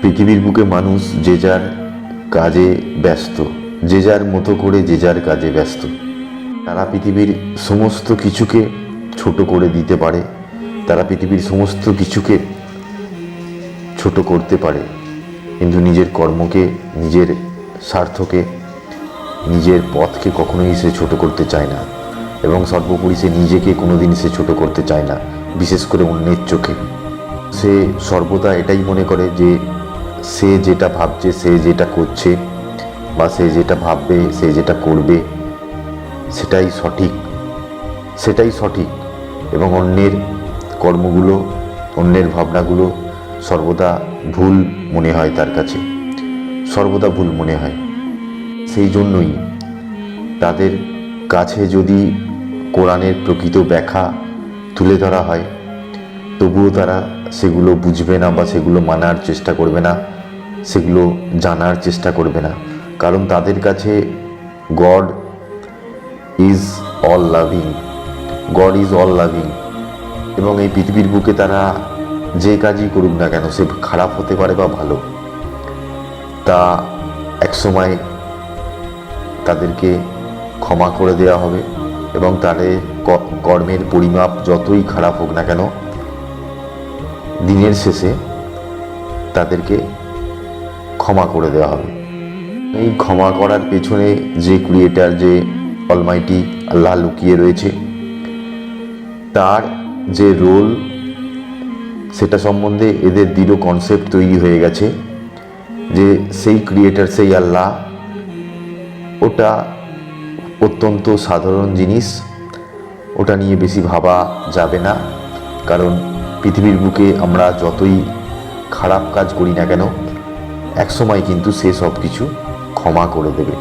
পৃথিবীর বুকে মানুষ যে যার কাজে ব্যস্ত, যে যার মতো করে যে যার কাজে ব্যস্ত। তারা পৃথিবীর সমস্ত কিছুকে ছোট করে দিতে পারে, তারা পৃথিবীর সমস্ত কিছুকে ছোট করতে পারে, কিন্তু নিজের কর্মকে, নিজের স্বার্থকে, নিজের পথকে কখনোই সে ছোট করতে চায় না, এবং সর্বোপরি সে নিজেকে কোনোদিন সে ছোট করতে চায় না, বিশেষ করে অন্যের চোখে। সে সর্বদা এটাই মনে করে যে সে যেটা ভাবছে, সে যেটা করছে, বা সে যেটা ভাববে, সে যেটা করবে, সেটাই সঠিক, এবং অন্যের কর্মগুলো, অন্যের ভাবনাগুলো সর্বদা ভুল মনে হয়, তার কাছে সর্বদা ভুল মনে হয়। সেই জন্যই তাদের কাছে যদি কোরআনের প্রকৃত ব্যাখ্যা তুলে ধরা হয়, তবুও তারা সেগুলো বুঝবে না, বা সেগুলো মানার চেষ্টা করবে না, সেগুলো জানার চেষ্টা করবে না। কারণ তাদের কাছে গড ইজ অল লাভিং, এবং এই পৃথিবীর বুকে তারা যে কাজই করুক না কেন, সে খারাপ হতে পারে বা ভালো, তা একসময় তাদেরকে ক্ষমা করে দেওয়া হবে, এবং তাদের কর্মের পরিমাপ যতই খারাপ হোক না কেন, দিনের শেষে তাদেরকে ক্ষমা করে দেওয়া হবে। এই ক্ষমা করার পেছনে যে ক্রিয়েটার, যে অলমাইটি আল্লাহ লুকিয়ে রয়েছে, তার যে রোল, সেটা সম্বন্ধে এদের দৃঢ় কনসেপ্ট তৈরি হয়ে গেছে যে সেই ক্রিয়েটার, সেই আল্লাহ, ওটা অত্যন্ত সাধারণ জিনিস, ওটা নিয়ে বেশি ভাবা যাবে না। কারণ পৃথিবীর বুকে আমরা যতই খারাপ কাজ করি না কেন, একসময় কিন্তু সে সব কিছু ক্ষমা করে দেবে।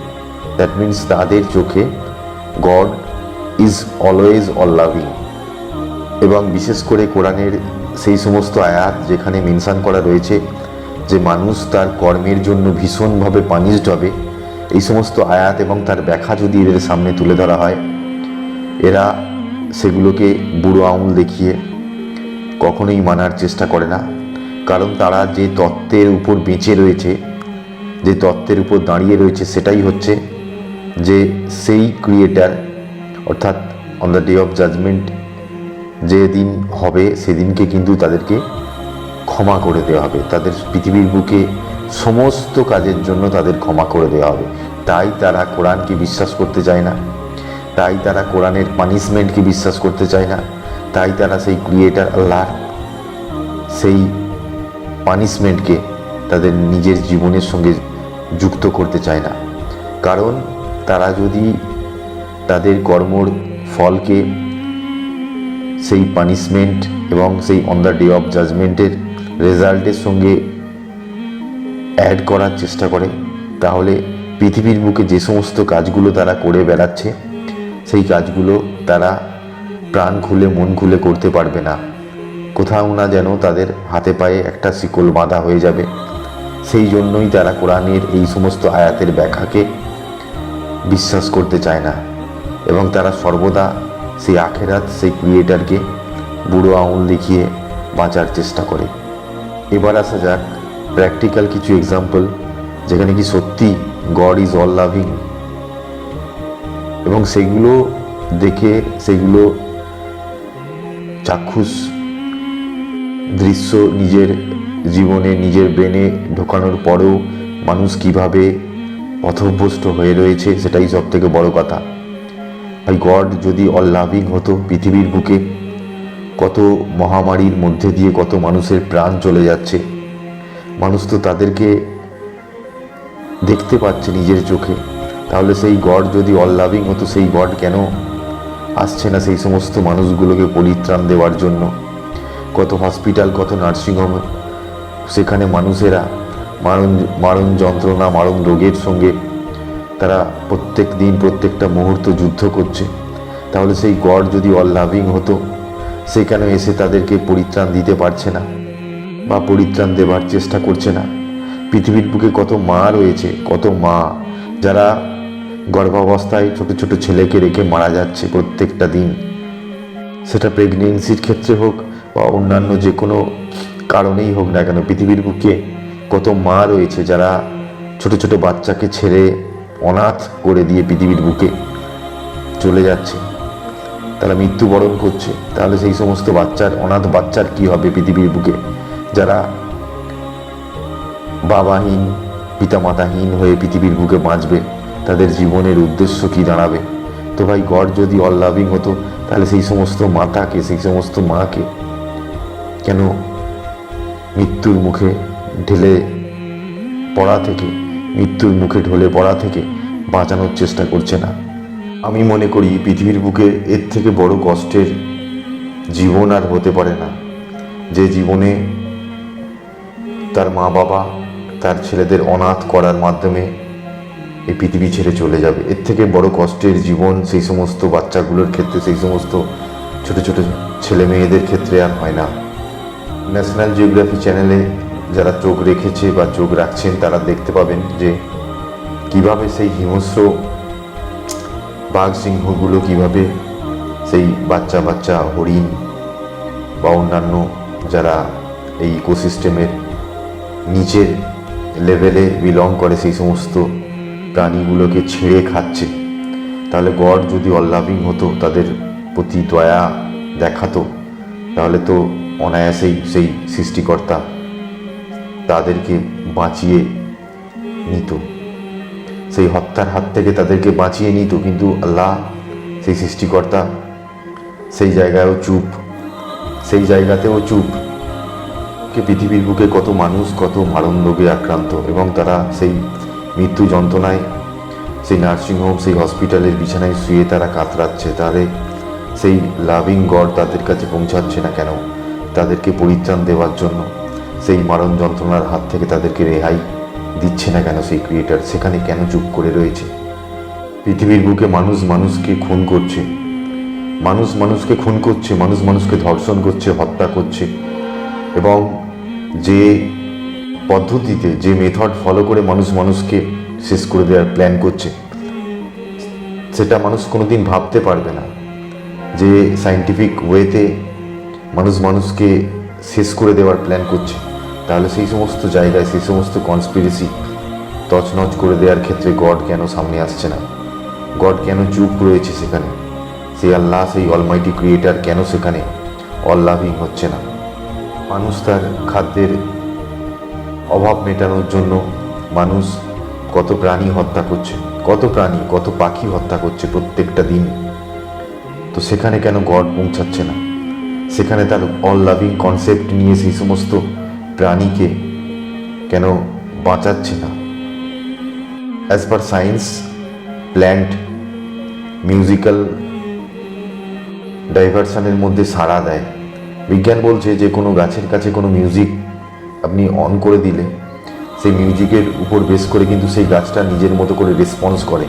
দ্যাট মিনস তাদের চোখে god is always all loving. এবং বিশেষ করে কোরআনের সেই সমস্ত আয়াত যেখানে মেনশন করা রয়েছে যে মানুষ তার কর্মের জন্য ভীষণভাবে পানিশড হবে, এই সমস্ত আয়াত এবং তার ব্যাখ্যা যদি এদের সামনে তুলে ধরা হয়, এরা সেগুলোকে বুড়ো আঙুল দেখিয়ে কখনোই মানার চেষ্টা করে না। কারণ তারা যে তত্ত্বের উপর বেঁচে রয়েছে, যে তত্ত্বের উপর দাঁড়িয়ে রয়েছে, সেটাই হচ্ছে যে সেই ক্রিয়েটার, অর্থাৎ on the day of judgement যেদিন হবে, সেদিনকে কিন্তু তাদেরকে ক্ষমা করে দেওয়া হবে। তাদের পৃথিবীর বুকে সমস্ত কাজের জন্য তাদের ক্ষমা করে দেওয়া হবে। তাই তারা কোরআনকে বিশ্বাস করতে চায় না, তাই তারা কোরআনের পানিশমেন্টকে বিশ্বাস করতে চায় না, তাই তারা সেই ক্রিয়েটার আল্লাহর সেই পানিশমেন্টকে তাদের নিজের জীবনের সঙ্গে যুক্ত করতে চায় না। কারণ তারা যদি তাদের কর্মর ফলকে সেই পানিশমেন্ট এবং সেই অন দ্য ডে অফ জাজমেন্টের রেজাল্টের সঙ্গে অ্যাড করার চেষ্টা করে, তাহলে পৃথিবীর বুকে যে সমস্ত কাজগুলো তারা করে বেড়াচ্ছে, সেই কাজগুলো তারা প্রাণ খুলে, মন খুলে করতে পারবে না। কোথাও না যেন তাদের হাতে পায়ে একটা শিকল বাঁধা হয়ে যাবে। সেই জন্যই তারা কোরআনের এই সমস্ত আয়াতের ব্যাখ্যাকে বিশ্বাস করতে চায় না, এবং তারা সর্বদা সেই আখেরাত, সেই ক্রিয়েটারকে বুড়ো আঙুল দেখিয়ে বাঁচার চেষ্টা করে। এবার আসা যাক প্র্যাকটিক্যাল কিছু এক্সাম্পল, যেখানে কি সত্যি গড ইজ অল লাভিং, এবং সেগুলো দেখে, সেগুলো চাক্ষুষ দৃশ্য নিজের জীবনে, নিজের ব্রেনে ঢোকানোর পরেও মানুষ কিভাবে পথভ্রষ্ট হয়ে রয়েছে, সেটাই সব থেকে বড় কথা। ভাই, গড যদি অল লাভিং হতো, পৃথিবীর বুকে কত মহামারীর মধ্যে দিয়ে কত মানুষের প্রাণ চলে যাচ্ছে, মানুষ তো তাদেরকে দেখতে পাচ্ছে নিজের চোখে। তাহলে সেই গড যদি অল লাভিং হতো, সেই গড কেন আসছে না সেই সমস্ত মানুষগুলোকে পরিত্রাণ দেওয়ার জন্য? কত হসপিটাল, কত নার্সিংহোম, সেখানে মানুষেরা মারণ যন্ত্রণা, মারণ রোগের সঙ্গে তারা প্রত্যেক দিন, প্রত্যেকটা মুহূর্ত যুদ্ধ করছে। তাহলে সেই গড যদি অল লাভিং হতো, সে কেন এসে তাদেরকে পরিত্রাণ দিতে পারছে না, বা পরিত্রাণ দেবার চেষ্টা করছে না? পৃথিবীর বুকে কত মা রয়েছে, কত মা যারা গর্ভাবস্থায় ছোট ছোট ছেলেকে রেখে মারা যাচ্ছে প্রত্যেকটা দিন। সেটা প্রেগনেন্সির ক্ষেত্রে হোক বা অন্যান্য যে কোনো কারণেই হোক না কেন, পৃথিবীর বুকে কত মা রয়েছে যারা ছোট ছোট বাচ্চাকে ছেড়ে অনাথ করে দিয়ে পৃথিবীর বুকে চলে যাচ্ছে, তারা মৃত্যুবরণ করছে। তাহলে সেই সমস্ত বাচ্চার, অনাথ বাচ্চার কি হবে পৃথিবীর বুকে, যারা বাবাহীন, পিতামাতাহীন হয়ে পৃথিবীর বুকে বাঁচবে? তাদের জীবনের উদ্দেশ্য কি দাঁড়াবে? তো ভাই, গড যদি অল লাভিং হতো, তাহলে সেই সমস্ত মাতাকে, সেই সমস্ত মাকে কেন মৃত্যুর মুখে ঢলে পড়া থেকে, মৃত্যুর মুখে ঢলে পড়া থেকে বাঁচানোর চেষ্টা করছে না? আমি মনে করি পৃথিবীর বুকে এর থেকে বড় কষ্টের জীবন আর হতে পারে না, যে জীবনে তার মা বাবা তার ছেলেদের অনাথ করার মাধ্যমে এই পৃথিবী ছেড়ে চলে যাবে। এর থেকে বড় কষ্টের জীবন সেই সমস্ত বাচ্চাগুলোর ক্ষেত্রে, সেই সমস্ত ছোট ছোট ছেলে মেয়েদের ক্ষেত্রে আর হয় না। ন্যাশনাল জিওগ্রাফি চ্যানেলে যারা চোখ রেখেছে বা চোখ রাখছেন, তারা দেখতে পাবেন যে কিভাবে সেই হিংস্র বাঘ সিংহগুলো কিভাবে সেই বাচ্চা বাচ্চা হরিণ বা অন্যান্য যারা এই ইকোসিস্টেমের নিচের লেভেলে বিলং করে সেই সমস্ত প্রাণীগুলোকে ছিঁড়ে খাচ্ছে। তাহলে গড যদি অল-লাভিং হতো, তাদের প্রতি দয়া দেখাতো, তাহলে তো অনায়াসেই সেই সৃষ্টিকর্তা তাদেরকে বাঁচিয়ে নিত, সেই হত্যার হাত থেকে তাদেরকে বাঁচিয়ে নিত। কিন্তু আল্লাহ, সেই সৃষ্টিকর্তা, সেই জায়গায়ও চুপ, সেই জায়গাতেও চুপ। পৃথিবীর বুকে কত মানুষ কত মারণ রোগে আক্রান্ত, এবং তারা সেই মৃত্যু যন্ত্রণায় সেই নার্সিংহোম, সেই হসপিটালের বিছানায় শুয়ে তারা কাতরাচ্ছে। তাহলে সেই লাভিং গড তাদের কাছে পৌঁছাচ্ছে না কেন? তাদেরকে পরিত্রাণ দেওয়ার জন্য, সেই মারণ যন্ত্রণার হাত থেকে তাদেরকে রেহাই দিচ্ছে না কেন সেই ক্রিয়েটার? সেখানে কেন চুপ করে রয়েছে? পৃথিবীর বুকে মানুষ মানুষকে খুন করছে, মানুষ মানুষকে খুন করছে, মানুষ মানুষকে ধর্ষণ করছে, হত্যা করছে, এবং যে পদ্ধতিতে, যে মেথড ফলো করে মানুষ মানুষকে শেষ করে দেওয়ার প্ল্যান করছে, সেটা মানুষ কোনোদিন ভাবতে পারবে না। যে সায়েন্টিফিক ওয়েতে মানুষ মানুষকে শেষ করে দেওয়ার প্ল্যান করছে, তাহলে সেই সমস্ত জায়গায়, সেই সমস্ত কনস্পিরেসি তছনছ করে দেওয়ার ক্ষেত্রে গড কেন সামনে আসছে না? গড কেন চুপ রয়েছে সেখানে? সেই আল্লাহ, সেই অলমাইটি ক্রিয়েটার কেন সেখানে অল লাভিং হচ্ছে না? মানুষ তার খাদ্যের অভাব মেটানোর জন্য মানুষ কত প্রাণী হত্যা করছে, কত প্রাণী, কত পাখি হত্যা করছে প্রত্যেকটা দিন। তো সেখানে কেন গড পৌঁছাচ্ছে না? সেখানে তার অল লাভিং কনসেপ্ট নিয়ে সেই সমস্ত প্রাণীকে কেন বাঁচাচ্ছে না? As per science, plant musical ডাইভারশনের মধ্যে সাড়া দেয়। বিজ্ঞান বলছে যে কোনো গাছের কাছে কোনো মিউজিক আপনি অন করে দিলে সেই মিউজিকের উপর বেস করে কিন্তু সেই গাছটা নিজের মতো করে রেসপন্স করে।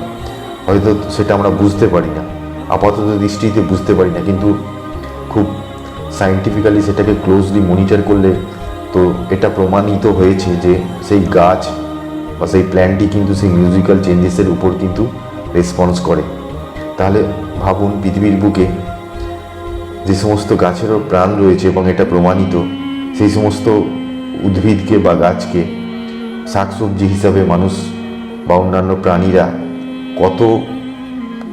হয়তো সেটা আমরা বুঝতে পারি না, আপাতত দৃষ্টিতে বুঝতে পারি না, কিন্তু খুব সায়েন্টিফিক্যালি সেটাকে ক্লোজলি মনিটর করলে তো এটা প্রমাণিত হয়েছে যে সেই গাছ বা সেই প্ল্যান্টটি কিন্তু সেই মিউজিক্যাল চেঞ্জেসের উপর কিন্তু রেসপন্স করে। তাহলে ভাবুন, পৃথিবীর বুকে যে সমস্ত গাছেরও প্রাণ রয়েছে এবং এটা প্রমাণিত, সেই সমস্ত উদ্ভিদকে বা গাছকে শাকসবজি হিসাবে মানুষ বা অন্যান্য প্রাণীরা কত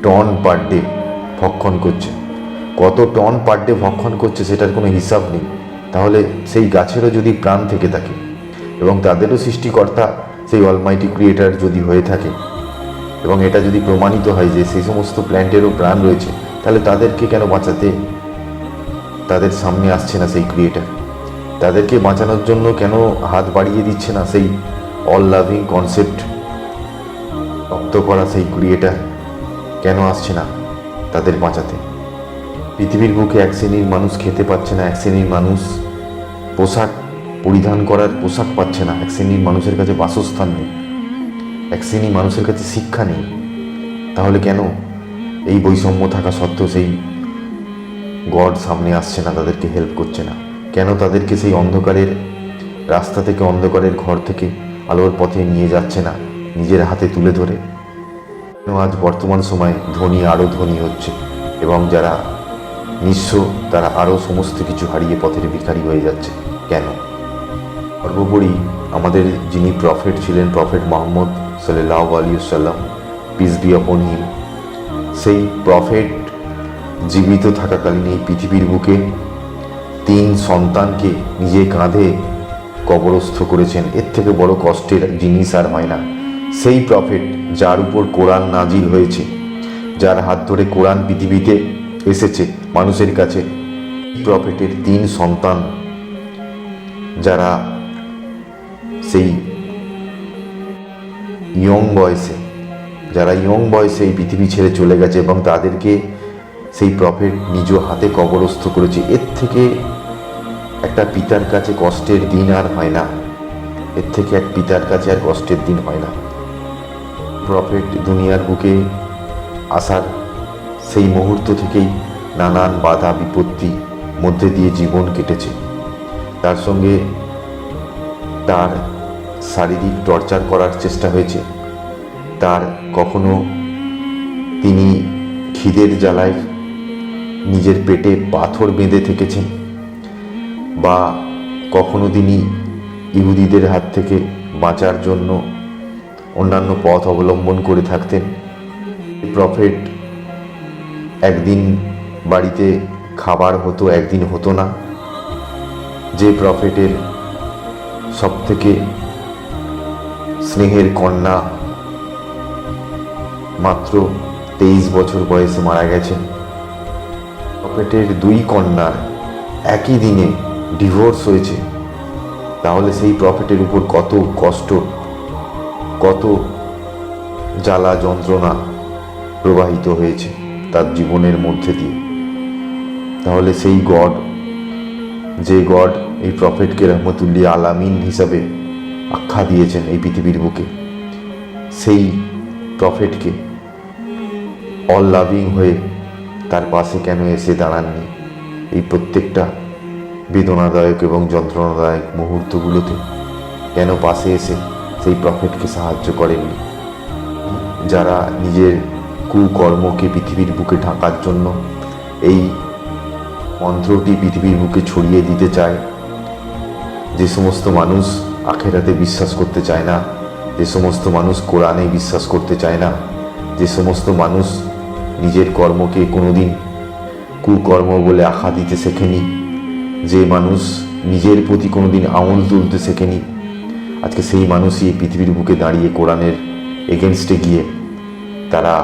টন পার ডে ভক্ষণ করছে, কত টন পার ডে ভক্ষণ করছে, সেটার কোনো হিসাব নেই। তাহলে সেই গাছেরও যদি প্রাণ থেকে থাকে এবং তাদেরও সৃষ্টিকর্তা সেই অলমাইটি ক্রিয়েটার যদি হয়ে থাকে, এবং এটা যদি প্রমাণিত হয় যে সেই সমস্ত প্ল্যান্টেরও প্রাণ রয়েছে, তাহলে তাদেরকে কেন বাঁচাতে তাদের সামনে আসছে না সেই ক্রিয়েটার? তাদেরকে বাঁচানোর জন্য কেন হাত বাড়িয়ে দিচ্ছে না সেই অল লাভিং কনসেপ্ট রপ্ত করা সেই ক্রিয়েটার? কেন আসছে না তাদের বাঁচাতে? পৃথিবীর বুকে এক শ্রেণীর মানুষ খেতে পাচ্ছে না, এক শ্রেণীর মানুষ পোশাক পরিধান করার পোশাক পাচ্ছে না, এক শ্রেণীর মানুষের কাছে বাসস্থান নেই, এক শ্রেণীর মানুষের কাছে শিক্ষা নেই। তাহলে কেন এই বৈষম্য থাকা সত্ত্বেও সেই গড সামনে আসছে না, তাদেরকে হেল্প করছে না? কেন তাদেরকে সেই অন্ধকারের রাস্তা থেকে, অন্ধকারের ঘর থেকে আলোর পথে নিয়ে যাচ্ছে না নিজের হাতে তুলে ধরে? কেন আজ বর্তমান সময়ে ধনী আরও ধনী হচ্ছে এবং যারা নিঃস্ব তারা আরও সমস্ত কিছু হারিয়ে পথের ভিখারি হয়ে যাচ্ছে? কেন? সর্বোপরি আমাদের যিনি প্রফেট ছিলেন, প্রফেট মুহাম্মদ সাল্লাল্লাহু আলাইহি ওয়াসাল্লাম, পিস বি আপন হিম, সেই প্রফেট জীবিত থাকাকালীন এই পৃথিবীর বুকে 3 সন্তানকে নিজে কাঁধে কবরস্থ করেছেন। এর থেকে বড় কষ্টের জিনিস আর হয় না। সেই প্রফেট যার উপর কোরআন নাজিল হয়েছে, যার হাত ধরে কোরআন পৃথিবীতে এসেছে মানুষের কাছে, প্রফেটের 3 সন্তান যারা সেই ইয়ং বয়সে এই পৃথিবী ছেড়ে চলে গেছে এবং তাদেরকে সেই প্রফেট নিজ হাতে কবরস্থ করেছে। এর থেকে একটা পিতার কাছে কষ্টের দিন আর হয় না। এর থেকে এক পিতার কাছে আর কষ্টের দিন হয় না। প্রফেট দুনিয়ার বুকে আসার সেই মুহূর্ত থেকেই নানান বাধা বিপত্তি মধ্যে দিয়ে জীবন কেটেছে। তার সঙ্গে তার শারীরিক টর্চার করার চেষ্টা হয়েছে। তার কখনো তিনি খিদের জ্বালায় নিজের পেটে পাথর বেঁধে থেকেছেন, বা কখনো তিনি ইহুদিদের হাত থেকে বাঁচার জন্য অন্যান্য পথ অবলম্বন করে থাকতেন। প্রফেট একদিন বাড়িতে খাবার হতো, একদিন হতো না। যে প্রফেটের সবথেকে স্নেহের কন্যা মাত্র 23 বছর বয়সে মারা গেছেন। প্রফেটের 2 কন্যার একই দিনে ডিভোর্স হয়েছে। তাহলে সেই প্রফেটের উপর কত কষ্ট, কত জ্বালা যন্ত্রণা প্রবাহিত হয়েছে তার জীবনের মধ্যে দিয়ে। তাহলে সেই গড, যে গড এই প্রফেটকে রহমতুল্লিল আলামিন হিসাবে আখ্যা দিয়েছেন এই পৃথিবীর বুকে, সেই প্রফেটকে অল লাভিং হয়ে তার পাশে কেন এসে দাঁড়াননি? এই প্রত্যেকটা বেদনাদায়ক এবং যন্ত্রণাদায়ক মুহূর্তগুলোতে কেন পাশে এসে সেই প্রফেটকে সাহায্য করেননি? যারা নিজের কুকর্মকে পৃথিবীর বুকে ঢাকার জন্য এই মন্ত্রটি পৃথিবীর বুকে ছড়িয়ে দিতে চায়, যে সমস্ত মানুষ আখেরাতে বিশ্বাস করতে চায় না, যে সমস্ত মানুষ কোরআনে বিশ্বাস করতে চায় না, যে সমস্ত মানুষ নিজের কর্মকে কোনোদিন কুকর্ম বলে আখ্যা দিতে শেখেনি, যে মানুষ নিজের প্রতি কোনোদিন আঙুল তুলতে শেখেনি, আজকে সেই মানুষই এই পৃথিবীর বুকে দাঁড়িয়ে কোরআনের এগেনস্টে গিয়ে তারা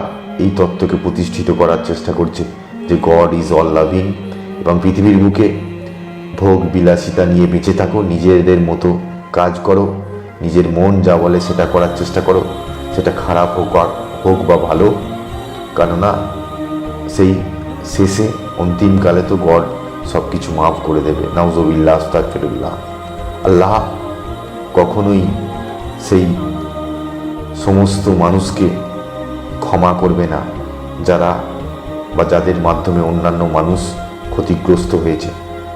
এই তত্ত্বকে প্রতিষ্ঠিত করার চেষ্টা করছে যে গড ইজ অল লাভিং, এবং পৃথিবীর বুকে ভোগ বিলাসিতা নিয়ে বেঁচে থাকো, নিজেদের মতো কাজ করো, নিজের মন যা বলে সেটা করার চেষ্টা করো, সেটা খারাপ হোক বা ভালো, কেননা সেই শেষে অন্তিমকালে তো গড সব কিছু মাফ করে দেবে। নাউজুবিল্লাহ, আস্তাগফিরুল্লাহ। আল্লাহ কখনোই সেই সমস্ত মানুষকে ক্ষমা করবে না যারা বা যাদের মাধ্যমে অন্যান্য মানুষ ক্ষতিগ্রস্ত হয়েছে।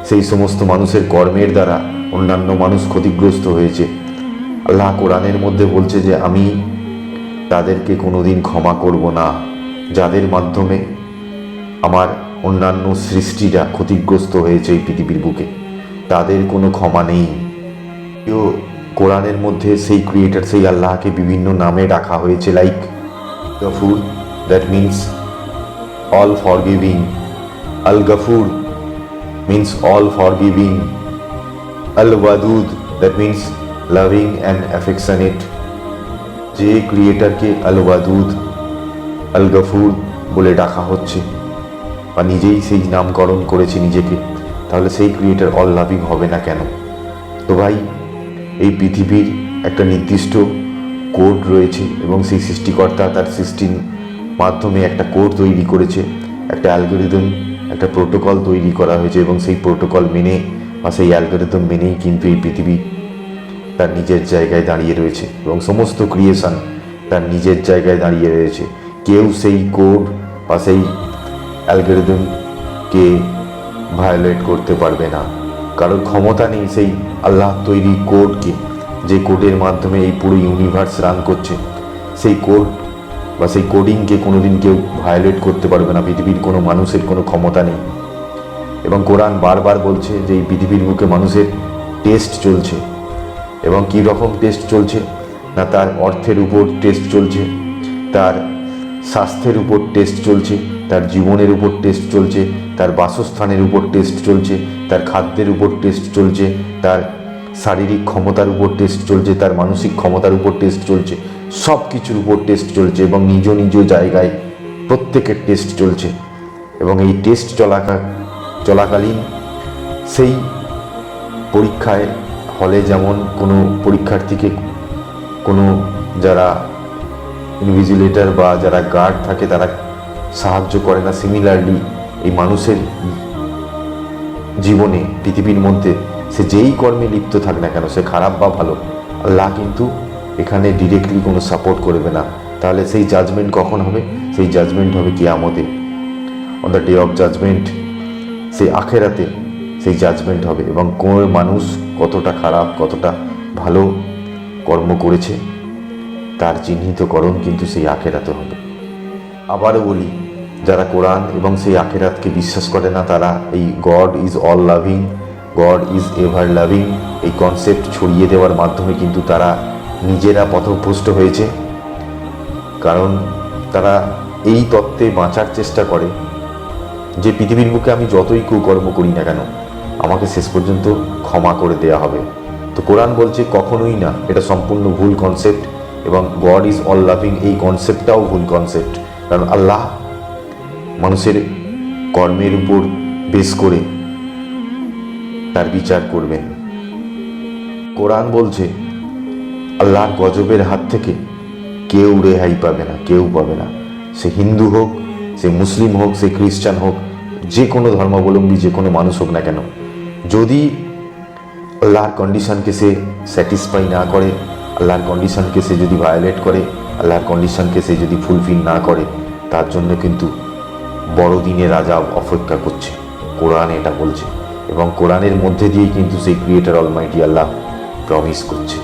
সেই সমস্ত মানুষের কর্মের দ্বারা অন্যান্য মানুষ ক্ষতিগ্রস্ত হয়েছে। আল্লাহ কোরআনের মধ্যে বলছে যে আমি তাদেরকে কোনোদিন ক্ষমা করব না যাদের মাধ্যমে আমার অন্যান্য সৃষ্টিরা ক্ষতিগ্রস্ত হয়েছে এই পৃথিবীর বুকে। তাদের কোনো ক্ষমা নেই। কোরআনের মধ্যে সেই ক্রিয়েটার, সেই আল্লাহকে বিভিন্ন নামে ডাকা হয়েছে, like Gafur, that means all forgiving. Al Gafur means all forgiving. Al Wadud, that means loving and affectionate. যে ক্রিয়েটারকে আল ওয়াদুদ, আল গফুর বলে ডাকা হচ্ছে বা নিজেই সেই নামকরণ করেছে নিজেকে, তাহলে সেই ক্রিয়েটার অল লাভিং হবে না কেন? তো ভাই, এই পৃথিবীর একটা নির্দিষ্ট কোড রয়েছে এবং সেই সৃষ্টিকর্তা তার সৃষ্টির মাধ্যমে একটা কোড তৈরি করেছে, একটা অ্যালগরিদম, একটা প্রোটোকল তৈরি করা হয়েছে, এবং সেই প্রোটোকল মেনে বা সেই অ্যালগরিদম মেনেই কিন্তু এই পৃথিবী তার নিজের জায়গায় দাঁড়িয়ে রয়েছে এবং সমস্ত ক্রিয়েশন তার নিজের জায়গায় দাঁড়িয়ে রয়েছে। কেউ সেই কোড বা সেই অ্যালগরিদমকে ভায়োলেট করতে পারবে না। কারোর ক্ষমতা নেই সেই আল্লাহ তৈরি কোডকে, যে কোডের মাধ্যমে এই পুরো ইউনিভার্স রান করছে, সেই কোড বা সেই কোডিংকে কোনোদিন কেউ ভায়োলেট করতে পারবে না। পৃথিবীর কোনো মানুষের কোনো ক্ষমতা নেই। এবং কোরআন বারবার বলছে যে এই পৃথিবীর বুকে মানুষের টেস্ট চলছে, এবং কী রকম টেস্ট চলছে না, তার অর্থের উপর টেস্ট চলছে, তার স্বাস্থ্যের উপর টেস্ট চলছে, তার জীবনের উপর টেস্ট চলছে, তার বাসস্থানের উপর টেস্ট চলছে, তার খাদ্যের উপর টেস্ট চলছে, তার শারীরিক ক্ষমতার উপর টেস্ট চলছে, তার মানসিক ক্ষমতার উপর টেস্ট চলছে, সব কিছুর উপর টেস্ট চলছে এবং নিজ নিজ জায়গায় প্রত্যেকের টেস্ট চলছে। এবং এই টেস্ট চলাকালীন সেই পরীক্ষায় হলে যেমন কোনো পরীক্ষার্থীকে কোনো যারা ইনভিজিলেটর বা যারা গার্ড থাকে তারা সাহায্য করে না, সিমিলারলি এই মানুষের জীবনে পৃথিবীর মধ্যে সে যেই কর্মে লিপ্ত থাক না কেন, সে খারাপ বা ভালো, আল্লাহ কিন্তু এখানে ডিরেক্টলি কোনো সাপোর্ট করবে না। তাহলে সেই জাজমেন্ট কখন হবে? সেই জাজমেন্ট হবে কিয়ামতে, on the day of judgement, সেই আখেরাতে সেই জাজমেন্ট হবে। এবং কোন মানুষ কতটা খারাপ কতটা ভালো কর্ম করেছে তার চিহ্নিতকরণ কিন্তু সেই আখেরাতে হবে। আবারও বলি, যারা কোরআন এবং সেই আখেরাতকে বিশ্বাস করে না তারা এই god is all loving, god is ever loving এই কনসেপ্ট ছড়িয়ে দেওয়ার মাধ্যমে কিন্তু তারা নিজেরা পথভ্রষ্ট হয়েছে। কারণ তারা এই তত্ত্বে বাঁচার চেষ্টা করে যে পৃথিবীর বুকে আমি যতই কুকর্ম করি না কেন আমাকে শেষ পর্যন্ত ক্ষমা করে দেয়া হবে। তো কোরআন বলছে কখনোই না, এটা সম্পূর্ণ ভুল কনসেপ্ট। এবং গড ইজ অল লাভিং এই কনসেপ্টটাও ভুল কনসেপ্ট। কারণ আল্লাহ মানুষের কর্মের উপর বেস করে তার বিচার করবেন। কোরআন বলছে আল্লাহর গজবের হাত থেকে কেউ রেহাই পাবে না, কেউ পাবে না। সে হিন্দু হোক, সে মুসলিম হোক, সে খ্রিস্টান হোক, যে কোনো ধর্মাবলম্বী যে কোনো মানুষ হোক না কেন, যদি আল্লাহর কন্ডিশনকে সে স্যাটিসফাই না করে, আল্লাহর কন্ডিশনকে সে যদি ভায়োলেট করে, আল্লাহর কন্ডিশনকে সে যদি ফুলফিল না করে, তার জন্য কিন্তু বড় দিনের আযাব অপেক্ষা করছে। কোরআন এটা বলছে এবং কোরআনের মধ্যে দিয়েই কিন্তু সেই ক্রিয়েটর অলমাইটি আল্লাহ প্রমিস করছে।